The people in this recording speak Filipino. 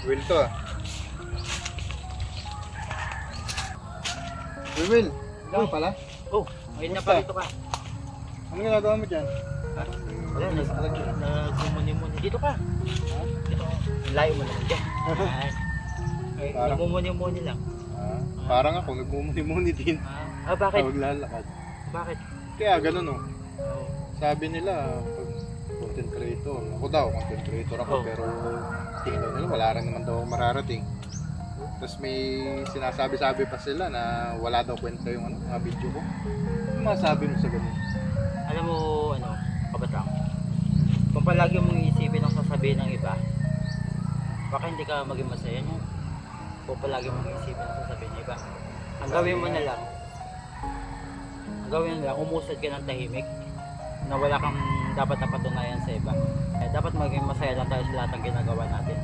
Will to ah. Will, ikaw pala? Oh, ngayon na pa rito ka. Ano ginagawa mo dyan? Wala, nagmumuni-muni. Dito ka. Dito. Layo mo lang dyan. Ay, Parang- nagmumuni-muni lang. Parang ako, nagmumuni-muni din. Bakit? Maglalakad. Bakit? Kaya ganun oh. Oh. Sabi nila, pag content creator, ako daw, content creator ako, Oh. pero tingnan nila, wala rin naman daw ako mararating. Tapos may sinasabi-sabi pa sila na wala daw kwenta yung mga video ko. Ano masabi mo sa ganun? Alam mo, kabatang, kung palagi mong iisipin ang sasabihin ng iba, baka hindi ka maging masaya niya. Kung palagi mong iisipin ang sasabihin ng iba, ang gawin mo na lang, umusad ka ng tahimik, na wala kang dapat na patunayan sa iba. Dapat maging masaya lang tayo sa lahat ng ginagawa natin.